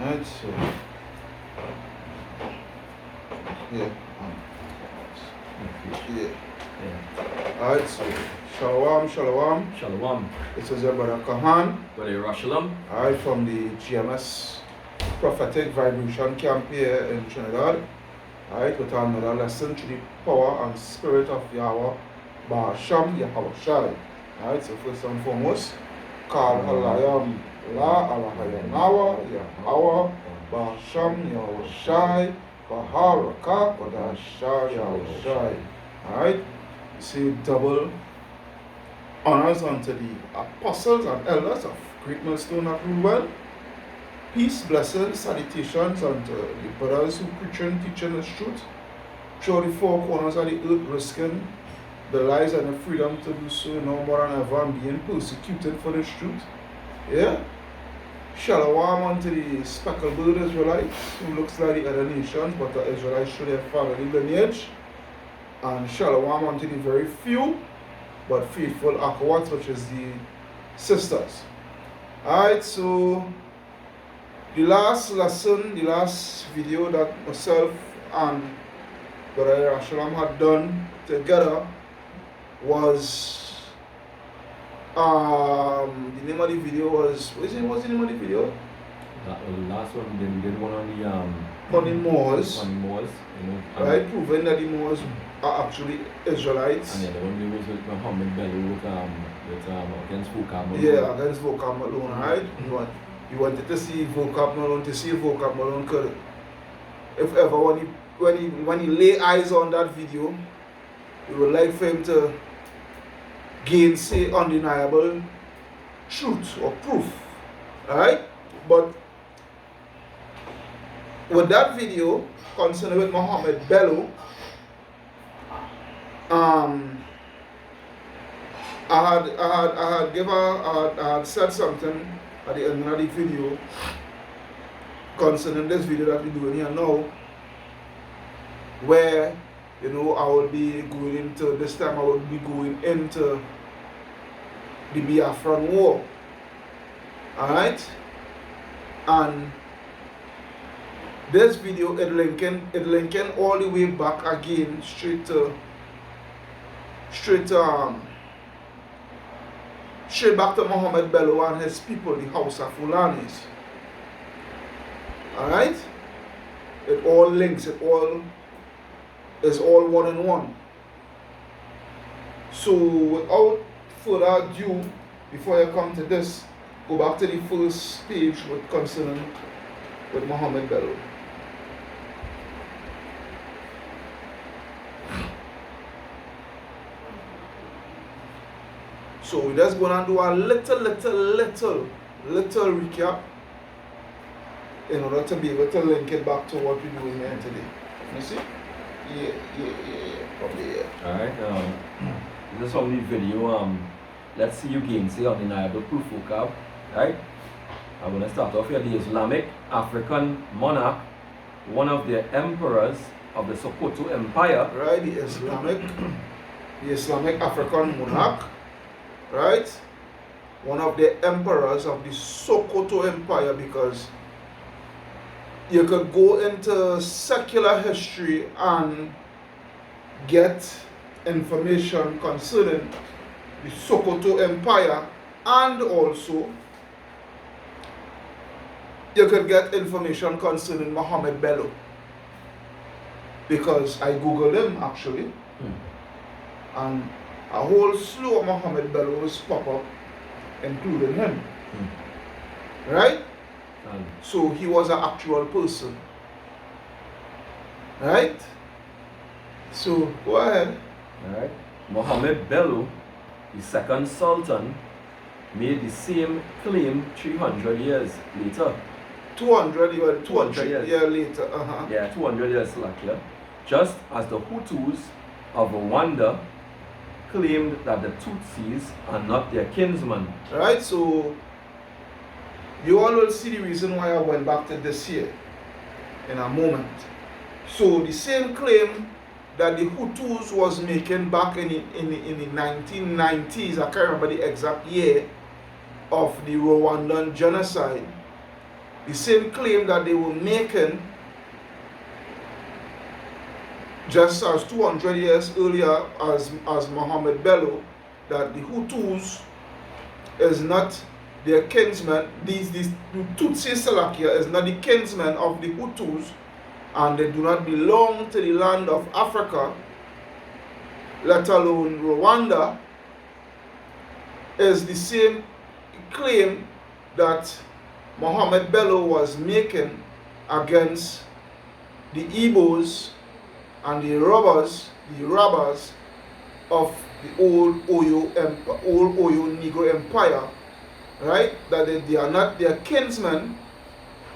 Alright, so yeah. Alright, so Shalom, Shalom. Shalom. This is your brother Kahan. Brother Rashalam. Alright, from the GMS Prophetic Vibration Camp here in Trinidad. Alright, with another lesson to the power and spirit of Yahweh Ba'asham Yahweh Shai. Alright, so first and foremost, Kal Halayam La Alahayanawa Yahweh Ba'asham Yahweh Shai Baharaka Kodashah Yahweh Shai. Alright, you see double honors unto the apostles and elders of Great Millstone of Reuben. Peace, blessings, salutations unto the brothers who preaching, teaching the truth through the four corners of the earth, risking the lives and the freedom to do so no more than ever, and being persecuted for the truth. Yeah. Shalom unto the speckled Israelites, who looks like the other nations, but the Israelites should have family lineage. And shalom unto the very few but faithful Akawats, which is the sisters. Alright, so the last lesson, the last video that myself and Brother Rashalam had done together was the name of the video was what's the name of the video? The last one we did one on the Moors. On the Moors, you know. Right, proving that the Moors are actually Israelites. And yeah, the one was with Muhammad Bello with against Vocab Malone. Yeah, against Vocab Malone, right? You wanted to see Vocab Malone, to see Vocab Malone could, if ever when he lay eyes on that video, you would like for him to gainsay undeniable truth or proof. Alright? But with that video concerned with Muhammad Bello, I had said something at the end of the video concerning this video that we're doing here now, where I will be going into this time. I will be going into the Biafran war. Alright? And this video it linking all the way back again straight back to Muhammad Bello and his people, the House of Fulanis. Alright? It all links, it all is all one in one. So without further ado, before I come to this, go back to the first page with concerning with Muhammad Bello. So we're just gonna do a little recap in order to be able to link it back to what we're doing here today. You see? Yeah. Probably yeah. Alright, this is from the video. Let's see you gainsay undeniable proof vocab. Right? I'm gonna start off here. The Islamic African monarch, one of the emperors of the Sokoto Empire. Right, the Islamic African monarch, right? One of the emperors of the Sokoto Empire, because you could go into secular history and get information concerning the Sokoto Empire, and also you could get information concerning Muhammad Bello, because I googled him actually, and a whole slew of Muhammad Bellos pop up, including him. Right? So he was an actual person. Right? So go ahead. Alright. Muhammad Bello, the second sultan, made the same claim 300 years later. 200 years later. Yeah, 200 years later. Just as the Hutus of Rwanda claimed that the Tutsis are not their kinsmen. Right, so you all will see the reason why I went back to this here in a moment. So the same claim that the Hutus was making back in the 1990s, I can't remember the exact year, of the Rwandan genocide, the same claim that they were making just as 200 years earlier as Mohammed Bello, that the Hutus is not their kinsmen, the Tutsi Salakia is not the kinsmen of the Hutus, and they do not belong to the land of Africa, let alone Rwanda, is the same claim that Mohammed Bello was making against the Igbos and the robbers of the old Oyo Negro Empire, right? That they are not their kinsmen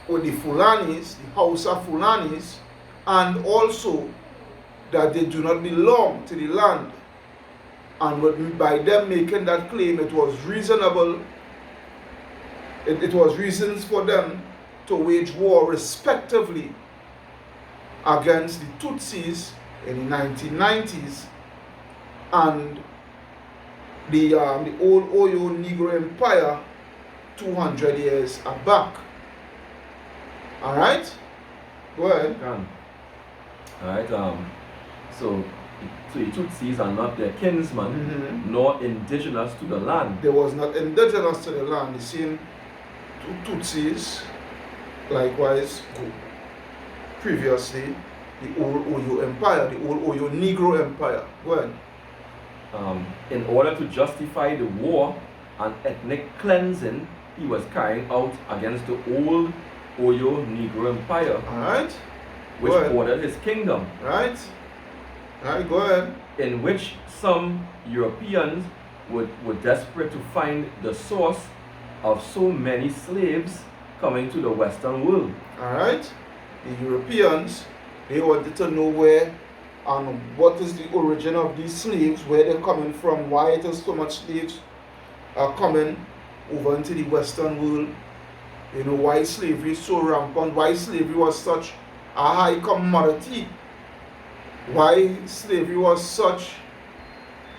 with the Fulanis, the Hausa Fulanis, and also that they do not belong to the land. And by them making that claim, it was reasonable. It was reasons for them to wage war respectively against the Tutsis in the 1990s and the old Oyo Negro Empire 200 years back. Alright? Go ahead. Alright, so the Tutsis are not their kinsmen, nor indigenous to the land. They was not indigenous to the land. The same Tutsis, likewise, previously, the old Oyo Empire, the old Oyo Negro Empire. Go ahead. In order to justify the war and ethnic cleansing he was carrying out against the old Oyo Negro Empire, Alright. which bordered his kingdom. Right. Alright, go ahead. In which some Europeans were desperate to find the source of so many slaves coming to the Western world. Alright. The Europeans, they wanted to know where and what is the origin of these slaves, where they're coming from, why it is so much slaves are coming over into the Western world. You know, why slavery is so rampant, why slavery was such a high commodity, why slavery was such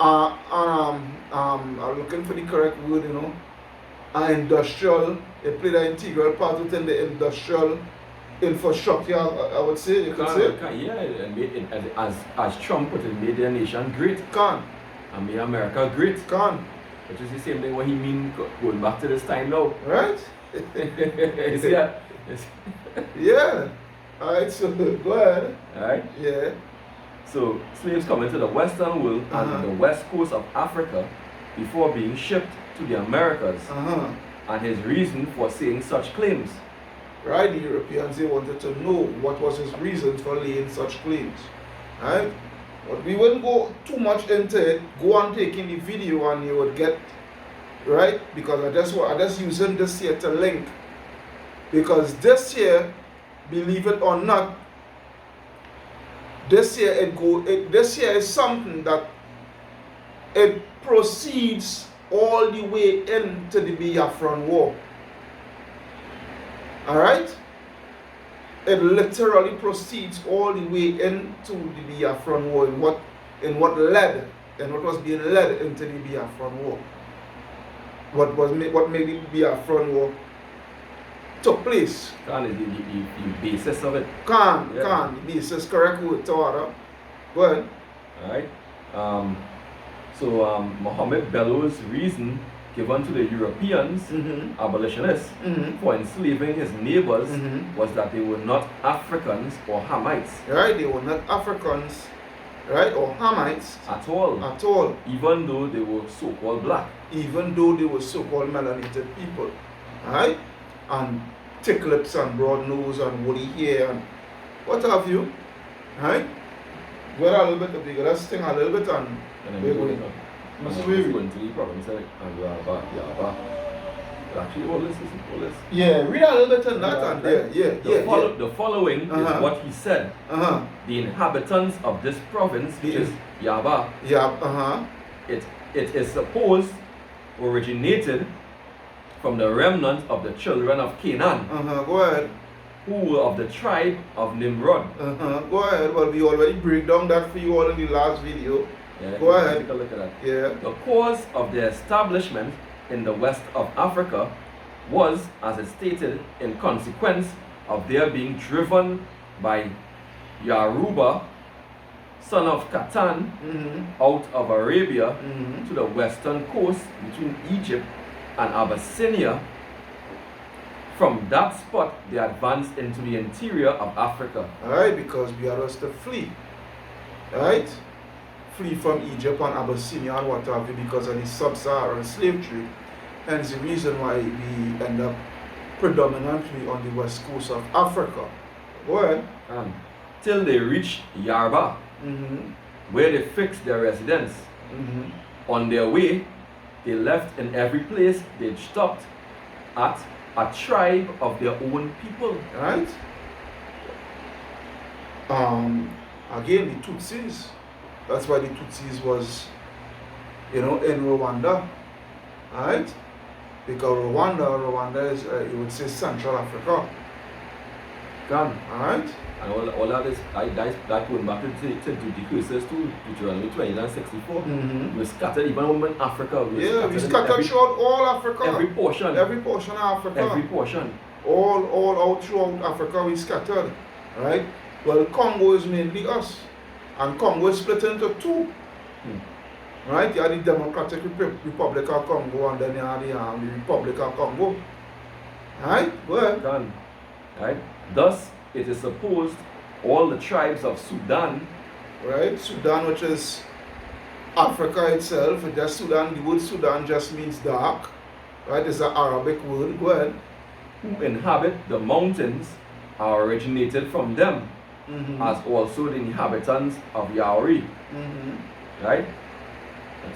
I'm looking for the correct word, you know, industrial, it played an integral part within the industrial infrastructure, I would say, you could say. Yeah, as Trump put it, made their nation great. And made America great. Which is the same thing what he mean going back to this time now. Right? You see that? Yeah. Alright, so go ahead. Alright? Yeah. So slaves coming to the Western world and the west coast of Africa before being shipped to the Americas. And his reason for saying such claims. Right, the Europeans, they wanted to know what was his reason for laying such claims. Right? But we wouldn't go too much into it. Go on taking the video and you would get, right? Because I just using this here to link. Because this here, believe it or not, this here this here is something that it proceeds all the way into the Biafran War. Alright? It literally proceeds all the way into the Biafran War in what was being led into the Biafran War. What made the Biafran War took place. The basis of it. The basis, correct word, Tawara. Go ahead. Alright. So Mohammed Bello's reason given to the Europeans, abolitionists, for enslaving his neighbors was that they were not Africans or Hamites. Right, they were not Africans, right, or Hamites at all. At all. Even though they were so-called black. Even though they were so-called melanated people. Right? And thick lips and broad nose and woolly hair and what have you. Right? Go a little bit bigger. Let's sing a little bit and we're going to going to the province and Yaba. Actually, all this. Yeah, read a little bit on that and there. The following is what he said. The inhabitants of this province, which is Yaba, it is supposed originated from the remnant of the children of Canaan. Go ahead. Who were of the tribe of Nimrod. Go ahead. Well, we already break down that for you all in the last video. Yeah, go ahead. Take a look at that. Yeah. The cause of their establishment in the west of Africa was, as it stated, in consequence of their being driven by Yaruba, son of Catan, out of Arabia to the western coast between Egypt and Abyssinia. From that spot, they advanced into the interior of Africa. Alright, because we are just to flee. Right? Flee from Egypt and Abyssinia and what have you because of the sub-Saharan slave trade. Hence the reason why we end up predominantly on the west coast of Africa. Go ahead. Till they reached Yarba, where they fixed their residence. On their way, they left in every place they stopped at a tribe of their own people. Right? Again, the Tutsis. That's why the Tutsis was, in Rwanda. Right? Because Rwanda is, you would say, Central Africa. Alright? And all of this, that going back to the curses to Deuteronomy 20 and 64. We scattered even in Africa. We scattered throughout all Africa. Every portion. Every portion of Africa. Every portion. All out throughout Africa we scattered. Right? Well, Congo is mainly us. And Congo is split into two. Right? You have the Democratic Republic of Congo and then you have the Republic of Congo. Right? Go ahead. Right? Thus, it is supposed all the tribes of Sudan, right? Sudan, which is Africa itself, just Sudan, the word Sudan just means dark, right? It's an Arabic word. Go ahead. Who inhabit the mountains are originated from them, as also the inhabitants of Yauri, right?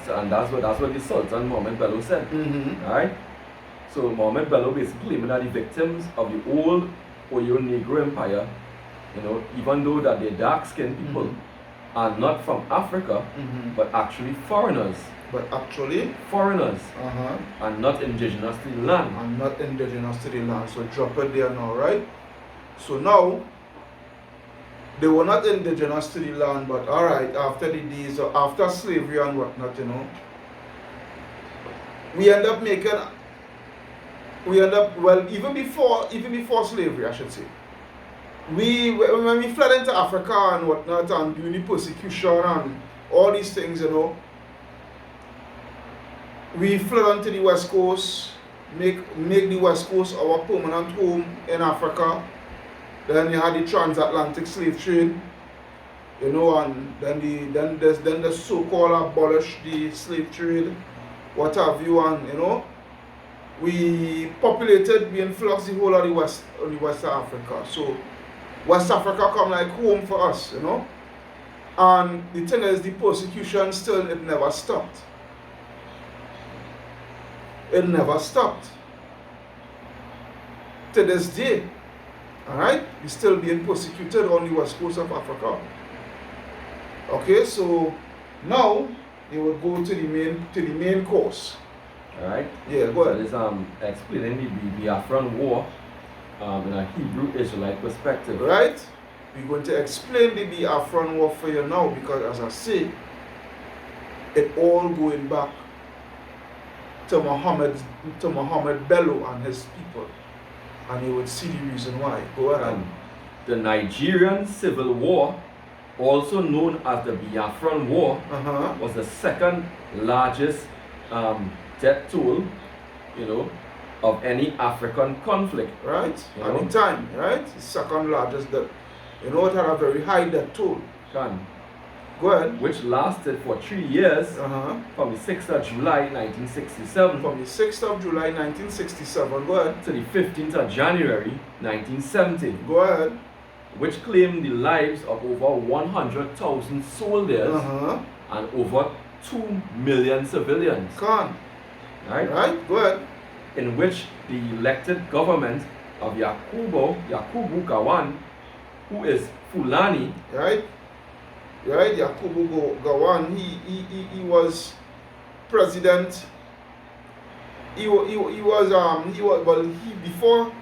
And that's what the Sultan Mohammed Bello said, right? So Mohammed Bello basically claiming that the victims of the old Oyo Negro Empire, even though that they're dark-skinned people, are not from Africa, but actually foreigners. And not indigenous to the land. So drop it there now, right? So now, they were not indigenous to the land, but alright, after the days, after slavery and whatnot, we end up, even before slavery, I should say. When we fled into Africa and whatnot, and doing the persecution and all these things, we fled onto the West Coast, make the West Coast our permanent home in Africa. Then you had the transatlantic slave trade, and then the so-called abolish the slave trade, what have you, and we influenced the whole of the West of Africa. So West Africa come like home for us, And the thing is, the persecution it never stopped. It never stopped. To this day, alright, we're still being persecuted on the west coast of Africa. Okay, so now you will go to the main course. Alright? Yeah, go ahead. So this explaining the Biafran war in a Hebrew Israelite perspective. Right? We're going to explain the Biafran war for you now because, as I say, it all going back to Mohammed Bello and his people. And you would see the reason why. Go ahead. The Nigerian Civil War, also known as the Biafran War, was the second largest death toll, of any African conflict. Right? At the time, right? The second largest death. It had a very high death toll. Go ahead. Which lasted for 3 years, from the 6th of July 1967. From the 6th of July 1967, go ahead. To the 15th of January 1970. Go ahead. Which claimed the lives of over 100,000 soldiers and over 2 million civilians. Right? Go ahead. In which the elected government of Yakubu Gowon, who is Fulani, right, Yakubu Gowon, he was president. Before,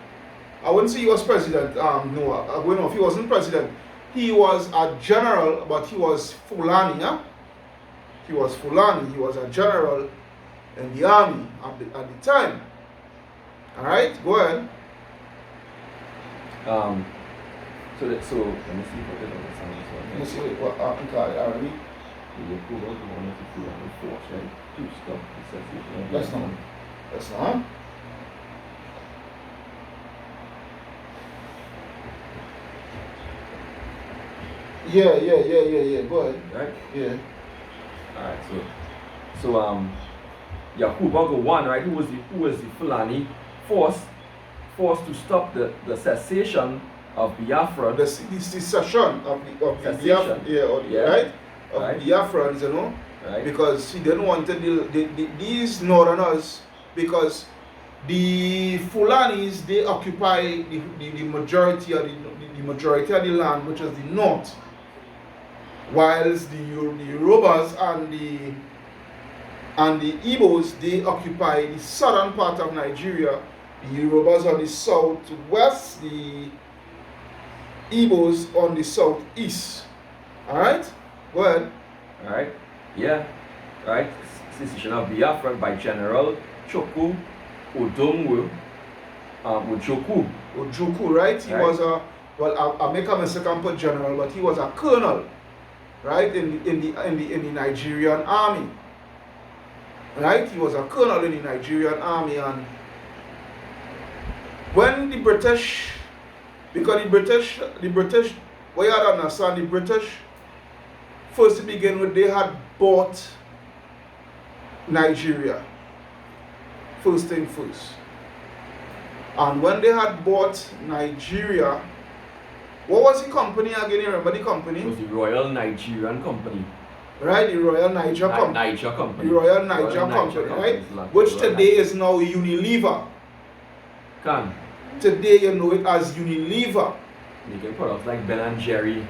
I wouldn't say he was president. If he wasn't president, he was a general, but he was Fulani. He was Fulani. He was a general in the army at the time. Alright, go ahead. So let me see if I can understand this one. Let me see what happened to the army. The approval of one of the Fulani force, right? To stop the cessation of That's not. That's not. Yeah. Go ahead. Right? Yeah. Alright, so Yakubu 1, right? Who was the Fulani force to stop the cessation of Biafra. The secession of the Cessation. Biafran, right? Of Right. the Biafrans, you know, Right. because he didn't want these northerners, because the Fulanis, they occupy the majority of the majority of the land, which is the north, whilst the Yorubas and the Igbos, they occupy the southern part of Nigeria. The Yorubas on the southwest, the Igbos on the southeast. Alright? Go ahead. Alright? Yeah. Right? Secession of Biafra by General Chukwu Odomwu Ojukwu, right? He Right. was a, well, I'll make a mistake and put general, but he was a colonel, right, in the Nigerian army. Right? He was a colonel in the Nigerian army, and when the British, because the British, what you had to understand, the British, first to begin with, they had bought Nigeria. First thing first. And when they had bought Nigeria, what was the company again? You remember the company? It was the Royal Nigerian Company. Right, the Royal Niger Company. Niger Company. The Royal Niger Company, right? Which today is now Unilever. Can. Today you know it as Unilever. Making products like Ben and Jerry,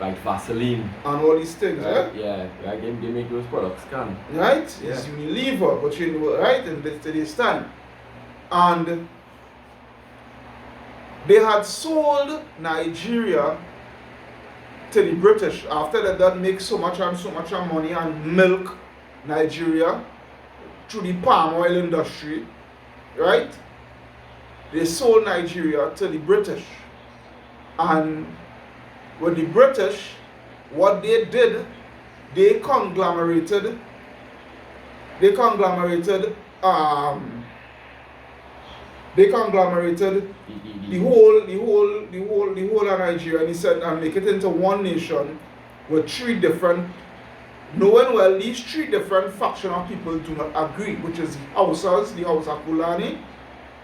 like Vaseline. And all these things, Right? right? Yeah, right. They make those products, can. Right? Yeah. It's Unilever, but you know, right, in today's time. And they had sold Nigeria to the British. After that make so much money and milk Nigeria through the palm oil industry, right? They sold Nigeria to the British. And with the British, what they did, they conglomerated the whole of Nigeria, and he said, and make it into one nation with three different, knowing well these three different faction of people do not agree, which is the Hausas, the Hausa Fulani,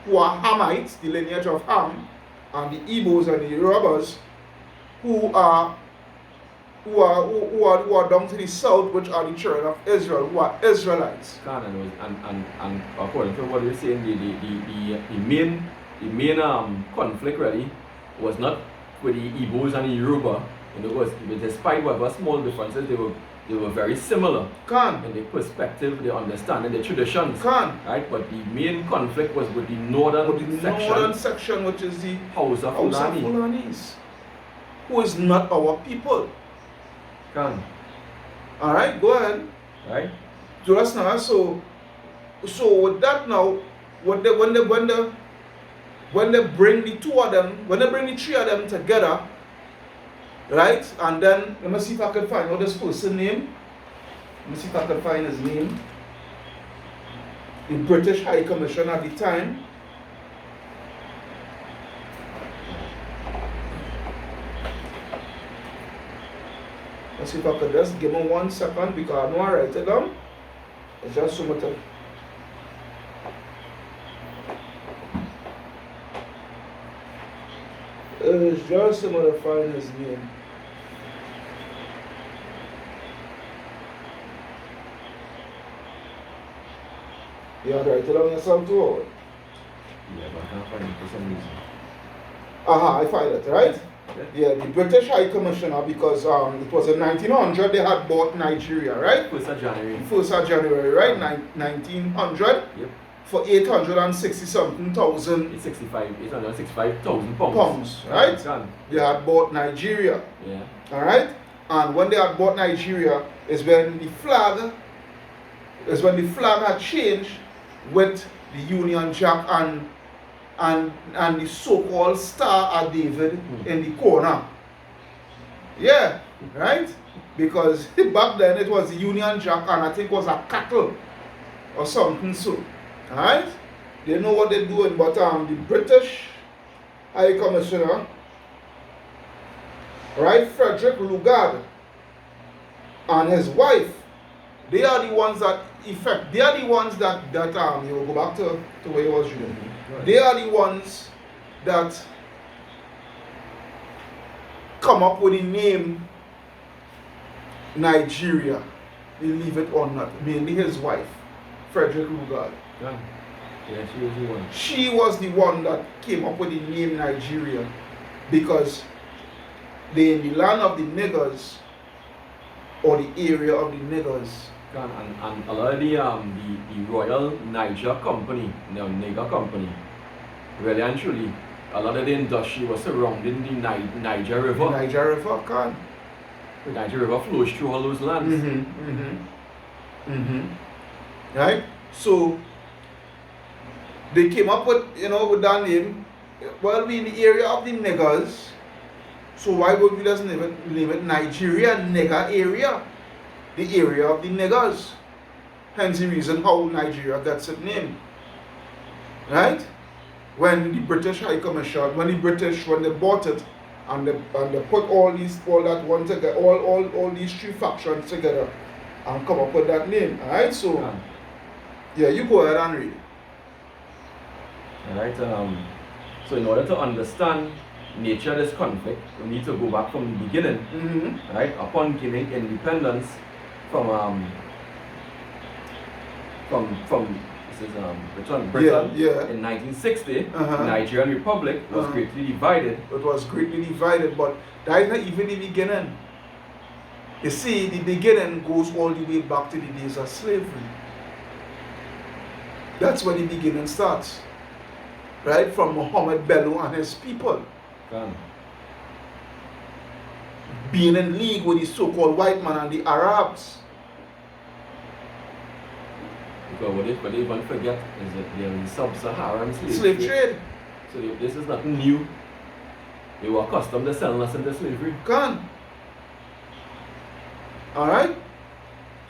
who are Hamites, the lineage of Ham, and the Igbos and the Yorubas, who are down to the south, which are the children of Israel, who are Israelites. And according to what you're saying, the main conflict really was not with the Igbos and the Yoruba. And it was, despite whatever small differences, they were very similar in the perspective, the understanding, the traditions. Right? But the main conflict was with the northern section, which is the Hausa Fulanis, who is not our people. Alright, go ahead. Right? Just now, so with that now, when they bring the two of them, when they bring the three of them together, right? And then let me see if I can find out this person's name. Let me see if I can find his name. The British High Commissioner at the time. Let's see if I could just give him 1 second, because I know I write it down. It's just so much of. It's just so much to find his name. You have to write it down yourself too, or? Yeah, but I can't find it for some reason. I find it, right? Yeah, the British High Commissioner, because it was in 1900 they had bought Nigeria, right? 1st of January. 1st of January, right? 1900. Yep. For 860 something thousand. 865,000 pounds. Pounds, right? Done. They had bought Nigeria. Yeah. Alright? And when they had bought Nigeria is when the flag had changed with the Union Jack and and the so-called Star of David in the corner. Yeah, right? Because back then it was the Union Jack and I think it was a cattle or something so. Alright? They know what they're doing, but the British High Commissioner, right, Frederick Lugard, and his wife, they are the ones that they are the ones that you will go back to where you was reading. Right. They are the ones that come up with the name Nigeria, believe it or not, mainly his wife, Frederick Lugard. Yeah. Yeah, she was the one. She was the one that came up with the name Nigeria because they in the land of the niggers or the area of the niggers. And a lot of the Royal Niger Company, the Niger Company, really and truly, a lot of the industry was surrounding the Niger River. The Niger River, can. The Niger River flows through all those lands. Right? So they came up with, with that name. Well, we in the area of the niggers, so why would we just name it Nigeria nigger area? The area of the niggers. Hence the reason how Nigeria gets its name. Right? When the British High Commission, when they bought it and they put all that one together, all these three factions together and come up with that name. Alright, so yeah, you go ahead and read it. Alright, so in order to understand nature of this conflict, we need to go back from the beginning. Right? Upon gaining independence from Britain in 1960, the Nigerian Republic was greatly divided. It was greatly divided, but that is not even the beginning. You see, the beginning goes all the way back to the days of slavery. That's where the beginning starts. Right? From Muhammad Bello and his people. Being in league with the so-called white man and the Arabs. Because what they even forget is that they are in sub-Saharan slave trade. So this is nothing new. They were accustomed to selling us into slavery. Alright?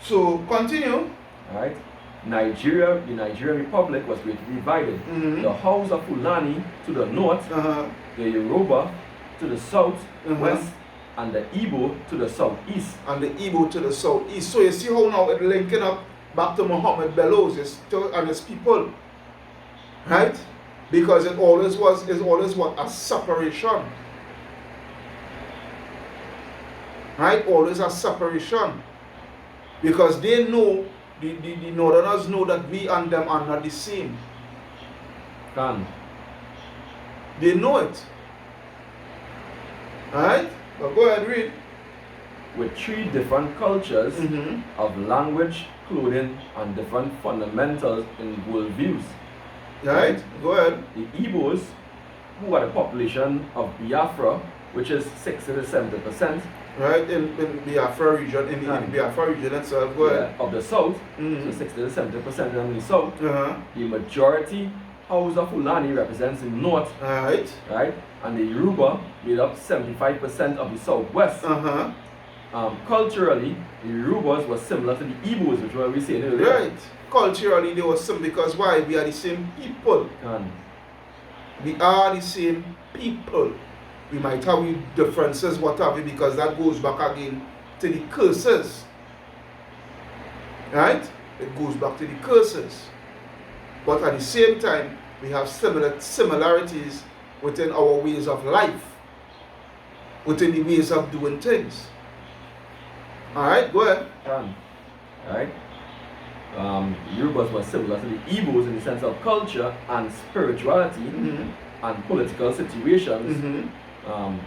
So continue. Alright. The Nigerian Republic was greatly divided. The House of Fulani to the north, the Yoruba to the south, west, and the Igbo to the southeast. And the Igbo to the southeast. So you see how now it's linking up back to Muhammad Bello and his people. Right? Because it always was what? A separation. Right? Always a separation. Because they know, the Northerners know that we and them are not the same. They know it. Alright? But go ahead, read. With three different cultures of language, clothing, and different fundamentals in worldviews. Right? Go ahead. The Igbos, who are the population of Biafra, which is 60 to 70%. Right, in Biafra region, in the Biafra region itself, go ahead. Of the south, so 60 to 70% in the south. The majority House of Fulani represents the north. Right. And the Yoruba made up 75% of the southwest. Culturally, the Yorubas were similar to the Igbos, which we said earlier. Right. Culturally, they were similar because why? We are the same people. We are the same people. We might have differences, what have you, because that goes back again to the curses. Right? It goes back to the curses. But at the same time, we have similarities within our ways of life, within the ways of doing things. Alright, go ahead. Alright. Yorubas were similar to the Igbos in the sense of culture and spirituality and political situations.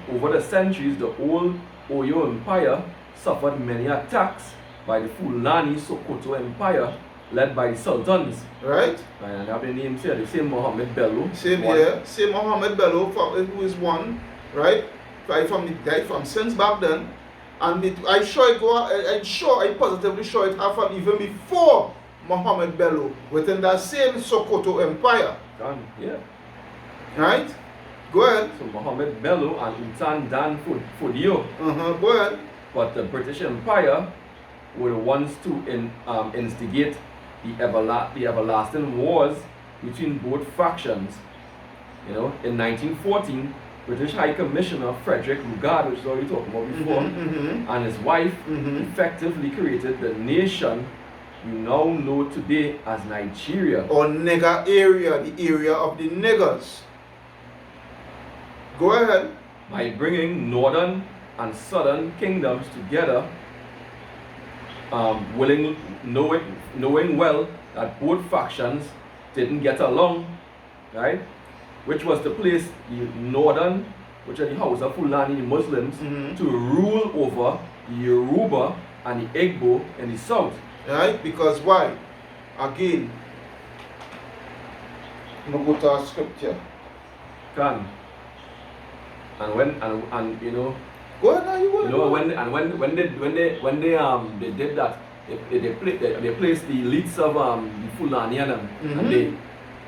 Over the centuries, the old Oyo Empire suffered many attacks by the Fulani Sokoto Empire, led by the Sultans. Right. And I have the names here, the same Muhammad Bello. Same Muhammad Bello, who is one, right? From since back then. And I positively sure it happened even before Muhammad Bello, within that same Sokoto Empire. Right? Go ahead. So Mohammed Bello and Utan Dan Fodio. Go ahead. But the British Empire were the ones to instigate the everlasting wars between both factions. You know, in 1914, British High Commissioner Frederick Lugard, which is what we talked about before, and his wife effectively created the nation you now know today as Nigeria. Or nigger area, the area of the niggers. Go ahead. By bringing northern and southern kingdoms together, knowing well that both factions didn't get along, right? Which was to place the northern, which are the Hausa, Fulani, the Muslims, to rule over the Yoruba and the Igbo in the south. Right? Because why? Again, I'm going to go to our scripture. Can. And when and you know. Go ahead now. You know when they did that, they placed the elites of the Fulani and them, and they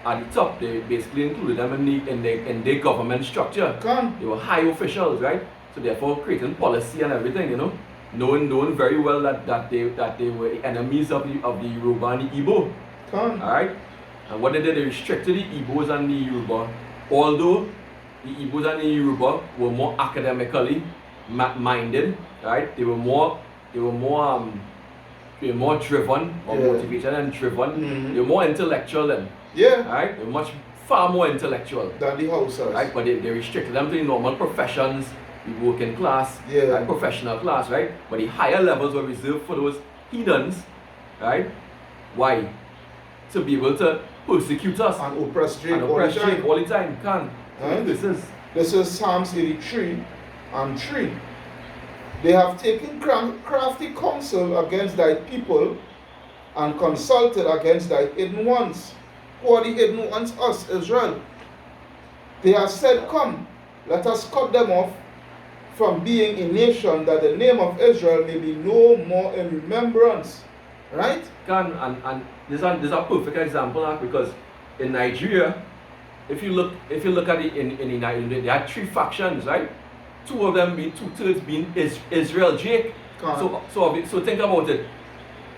at the top they basically included them in their government structure. They were high officials, right? So therefore creating policy and everything, you know, knowing very well that they were enemies of the Yoruba and the Igbo. Alright? And what they did, they restricted the Igbos and the Yoruba, although the Igbos and the Yoruba were more academically minded, right? They were more driven or motivated and driven. They were more intellectual then. Right? They were far more intellectual than the Hausas. Right? But they restricted them to the normal professions, the working class, and professional class, right? But the higher levels were reserved for those heathens, right? Why? To be able to persecute us and oppress Drake all the time. Right? This is Psalms 83 and 3. They have taken crafty counsel against thy people and consulted against thy hidden ones. Who are the hidden ones? Us, Israel. They have said, come, let us cut them off from being a nation, that the name of Israel may be no more in remembrance. Right? And this is a perfect example, because in Nigeria, if you look at it in Nigeria, there are three factions, right? Two of them being 2/3 being Israel Jake. So think about it.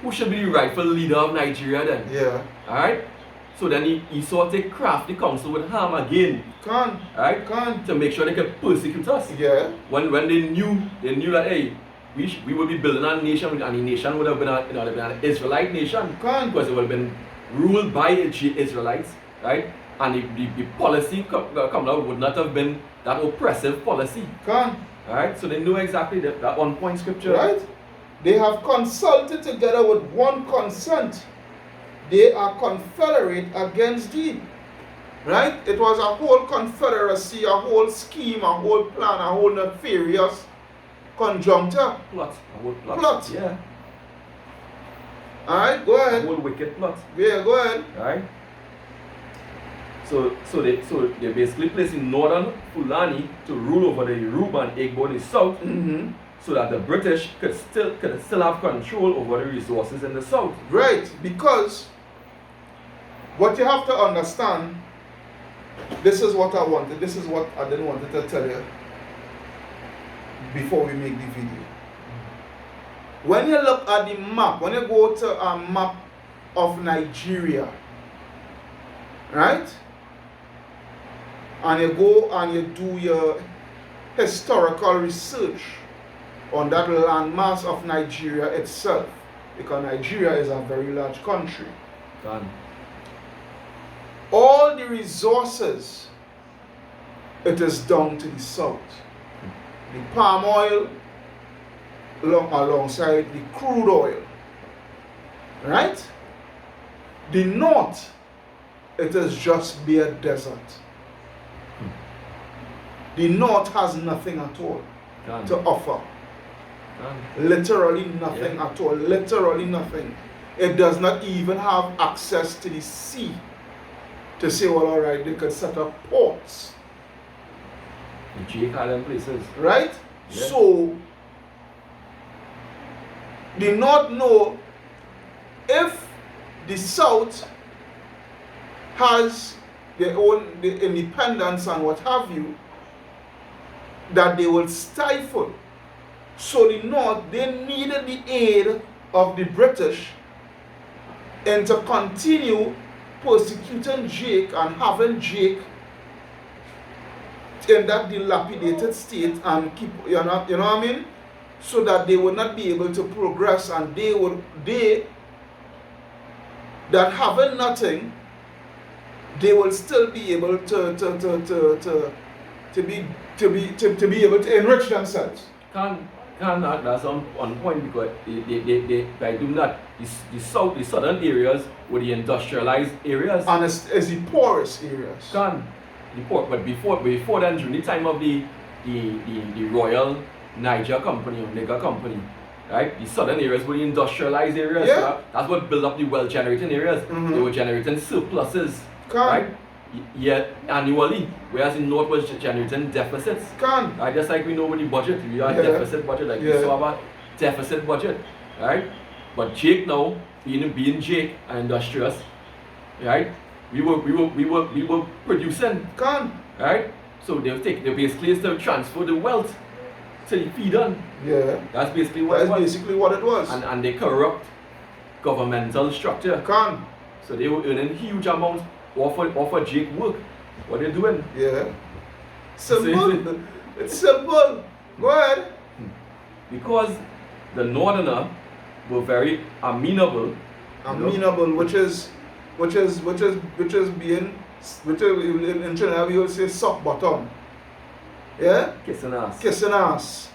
Who should be the rightful leader of Nigeria then? Alright? So then he sort of take crafty counsel with Ham again. To make sure they can persecute us. When they knew that hey, we would be building a nation, and the nation would have been an Israelite nation. Because it would have been ruled by Israelites, right? And the policy coming out would not have been that oppressive policy. Alright? So they knew exactly that on point scripture. Right? They have consulted together with one consent. They are confederate against thee. Right? It was a whole confederacy, a whole scheme, a whole plan, a whole nefarious conjuncture. Plot. Yeah. Alright, go ahead. A whole wicked plot. Yeah, go ahead. Right? So they basically placing northern Fulani to rule over the Yoruba and Igbo in the south, so that the British could still have control over the resources in the south. Right, because what you have to understand, this is what I wanted, this is what I didn't want to tell you before we make the video. When you look at the map, when you go to a map of Nigeria, right? And you go and you do your historical research on that landmass of Nigeria itself, because Nigeria is a very large country. All the resources, it is down to the south. The palm oil alongside the crude oil. Right? The north, it is just bare desert. The north has nothing at all to offer. Literally nothing at all. Literally nothing. It does not even have access to the sea to say, well, alright, they could set up ports. The Jake Island places. Right? Yeah. So, they not know if the south has the independence and what have you, that they will stifle. So the North, they needed the aid of the British and to continue persecuting Jake and having Jake in that dilapidated state and keep, you know what I mean? So that they would not be able to progress, and they that having nothing, they will still be able to be able to enrich themselves. That's on point, because they do not, the southern areas were the industrialized areas. And it's the poorest areas. But before then, during the time of the Royal Niger Company or Niger Company, right? The southern areas were the industrialized areas. Yeah. So that's what built up the wealth generating areas. They were generating surpluses, right? Yeah, annually, whereas in North was generating deficits. Right? Just like we know with the budget, we have deficit budget, like we saw about deficit budget, right? But Jake now, being Jake and industrious, right? We were producing, right? So they basically is to transfer the wealth to the feeder. Yeah. That's basically what it was. And they corrupt governmental structure. So they were earning huge amounts off of Jake work. What they doing? Yeah. Simple. It's simple. Go ahead. Because the Northerner were very amenable. Which is in Trinidad we will say soft bottom. Yeah? Kissing ass.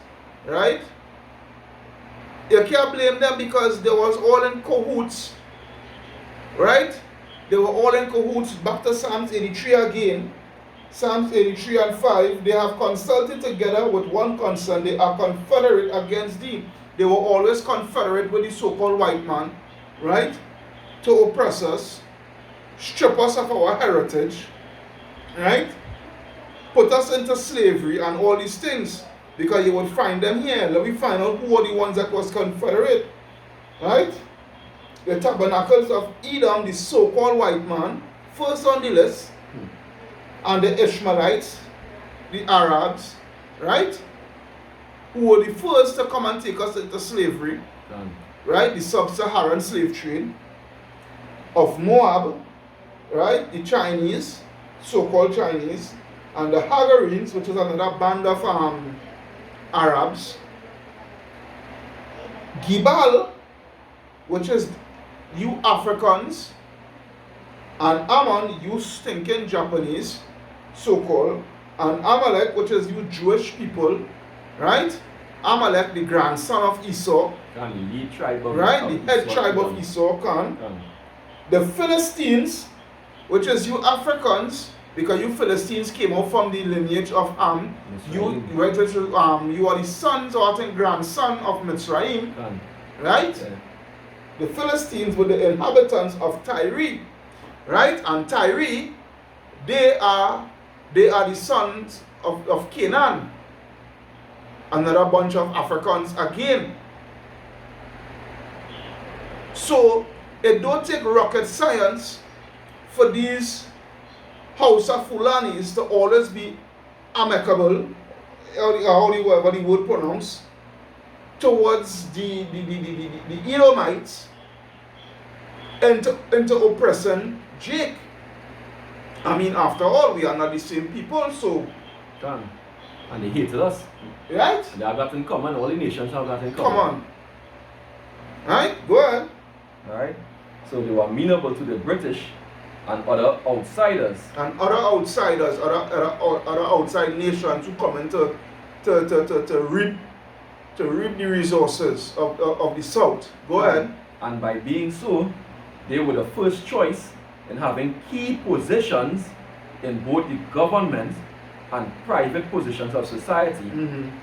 Right? You can't blame them because they was all in cahoots. Right? They were all in cahoots. Back to Psalms 83 again. Psalms 83 and 5. They have consulted together with one concern. They are confederate against thee. They were always confederate with the so-called white man. Right? To oppress us. Strip us of our heritage. Right? Put us into slavery and all these things. Because you will find them here. Let me find out who are the ones that was confederate. Right? The tabernacles of Edom, the so-called white man, first on the list, and the Ishmaelites, the Arabs, right? Who were the first to come and take us into slavery, right? The sub-Saharan slave trade of Moab, right? The Chinese, so-called Chinese, and the Hagarenes, which is another band of Arabs. Gibal, which is you Africans, and Ammon, you stinking Japanese, so-called, and Amalek, which is you Jewish people, right? Amalek, the grandson of Esau, the lead tribe of right? The head tribe of Esau, The Philistines, which is you Africans, because you Philistines came out from the lineage of you are the sons or I think grandson of Mitzrayim, right? Yeah. The Philistines were the inhabitants of Tyre, right? And Tyre, they are the sons of Canaan. Another bunch of Africans again. So it don't take rocket science for these Hausa Fulanis to always be amicable, however the word pronounced, towards the Edomites into oppressing Jake. I mean, after all, we are not the same people, so. And they hated us. Right? They have that in common. All the nations have that in common. Come on. Right? Go ahead. Alright? So they were amenable to the British and other outsiders. And other outsiders, other outside nations who come in to reap the resources of the South. Go ahead. And by being so, they were the first choice in having key positions in both the government and private positions of society,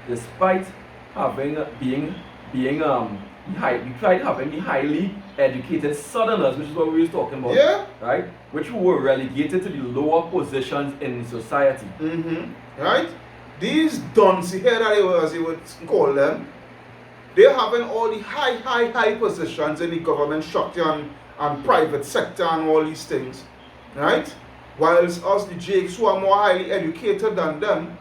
despite having having the highly educated Southerners, which is what we were talking about, right? Which were relegated to the lower positions in society. Right? These dons here, as you would call them, they're having all the high positions in the government structure and private sector and all these things, right? whilst us, the Jakes, who are more highly educated than them,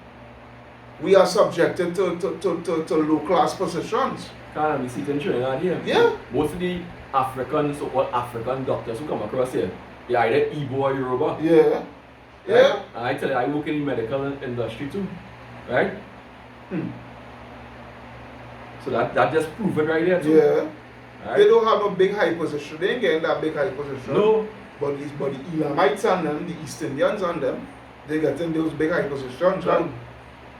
we are subjected to low-class positions. Can we see it in Trinidad here? Yeah. Most of the African, so-called African doctors who come across here, they're either Igbo or Yoruba. Yeah. Right? Yeah. And I tell you, I work in the medical industry too. Right? So that just proves it right there too. Yeah. Right? They don't have no big high position. They ain't getting that big high position. No. But the Elamites and them, the East Indians and them, they get in those big high positions, right?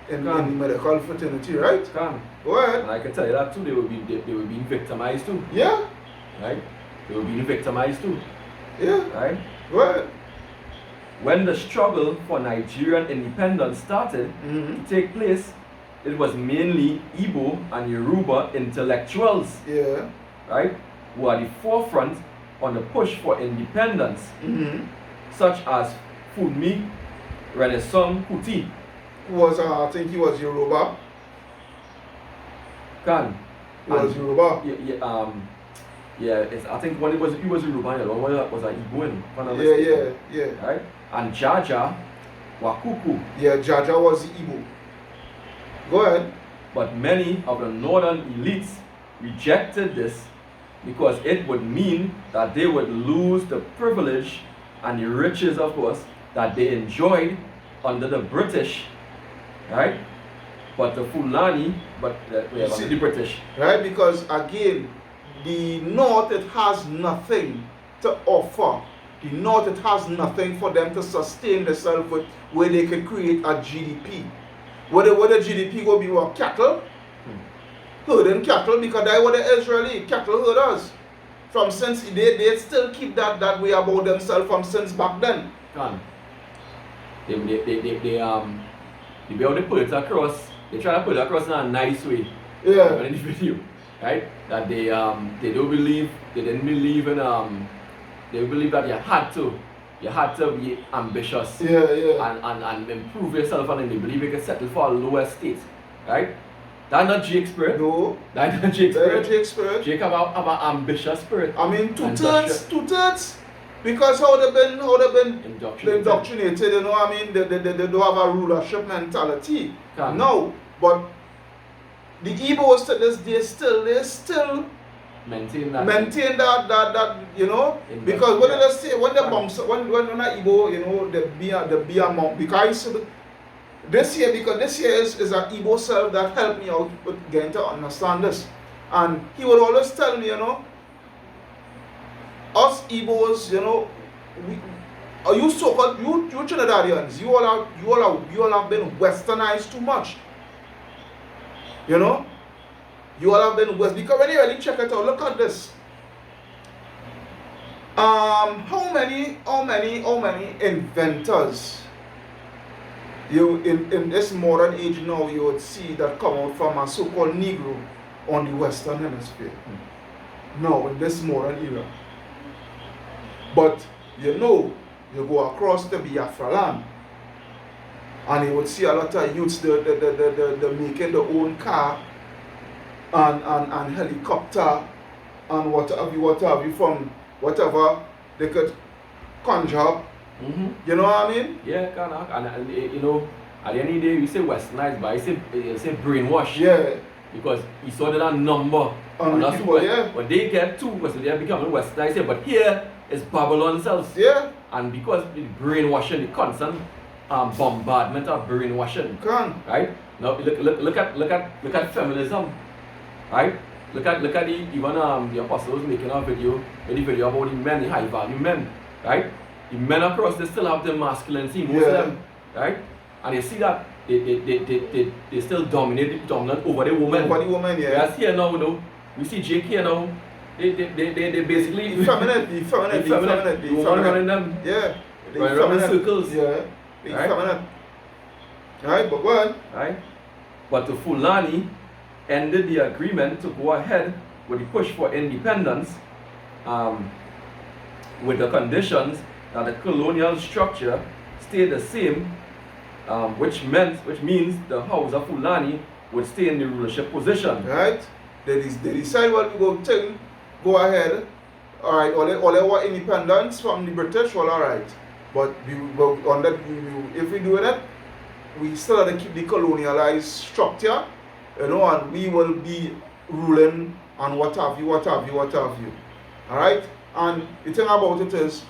In the medical fraternity, right? Can. Go ahead. And I can tell you that too, they were being victimized too. Yeah. Right? They were being victimized too. Yeah. Right? Go ahead. When the struggle for Nigerian independence started to take place, it was mainly Igbo and Yoruba intellectuals, Yeah. right, who are the forefront on the push for independence, such as Funmi Renaissance Kuti. Who was, I think he was Yoruba. Can. He was Yoruba. I think one he was Yoruba and the other one was an Igbo. Yeah. Right? And Jaja Wakuku. Yeah, Jaja was the Igbo. Go ahead. But many of the northern elites rejected this because it would mean that they would lose the privilege and the riches, of course, that they enjoyed under the British, right? But the Fulani, under the British. Right, because again, the North, it has nothing to offer. The North, it has nothing for them to sustain themselves with, where they can create a GDP. Where the GDP will be what, cattle? Herding cattle, because that's what the Israeli cattle herders. From since they still keep that way about themselves from since back then. They be able to put it across. They try to put it across in a nice way. Yeah. In the video, right? That they don't believe, they didn't believe in they believe that you had to be ambitious. And improve yourself, and then they believe you can settle for a lower state, right? That's not Jake's spirit. No. That's not Jake's spirit. That's Jake's spirit. Jake have an ambitious spirit. I mean, two-thirds. Because how they been indoctrinated, you know what I mean? They don't have a rulership mentality. No, but the Igbos to this day they still maintain that, you know, because what did they say when the bombs when a Igbo, you know, the beer monk, because this year is an Igbo self that helped me out with getting to understand this, and he would always tell me, you know, us Igbos, you know, you so-called you Trinidadians, you all have been westernized too much. You know? You all have been west, because when you really check it out, look at this. How many inventors you in this modern age now you would see that come out from a so-called Negro on the Western Hemisphere? Now in this modern era. But you know, you go across the Biafra land and you would see a lot of youths the making their own car and helicopter and what have you from whatever they could conjure up. You know what I mean? Yeah, and you know, at the end of the day, we say westernized, but I say brainwash. Yeah. Because he saw that number on the people, when they get too, so they are becoming westernized. But here is Babylon cells. Yeah. And because the brainwashing, the constant bombardment of brainwashing. Right? Now look at feminism. Right? Look at the apostles making a video about the men, the high value men. Right? The men across, they still have the masculinity, most of them. Right? And you see that they still dominant over the woman. Over the woman, yeah. Whereas here now, you know, we see Jake here now, they basically effeminate. You want to run in them. Yeah. Run in circles. Yeah. Effeminate. Right, but go on. Right? But the Fulani ended the agreement to go ahead with the push for independence with the conditions that the colonial structure stayed the same, which means the House of Fulani would stay in the rulership position. Right? They decide what we go go ahead. Alright, all they want independence from the British, well alright. But if we do that, we still have to keep the colonialized structure, and we will be ruling and what have you. Alright? And the thing about it is,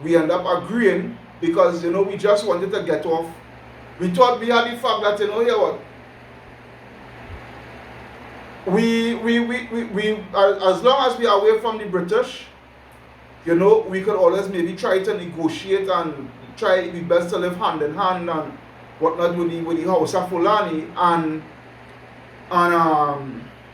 we end up agreeing because, we just wanted to get off. We thought we had the fact that, here what? We as long as we are away from the British, we could always maybe try to negotiate and try the best to live hand in hand and whatnot with the House of Fulani and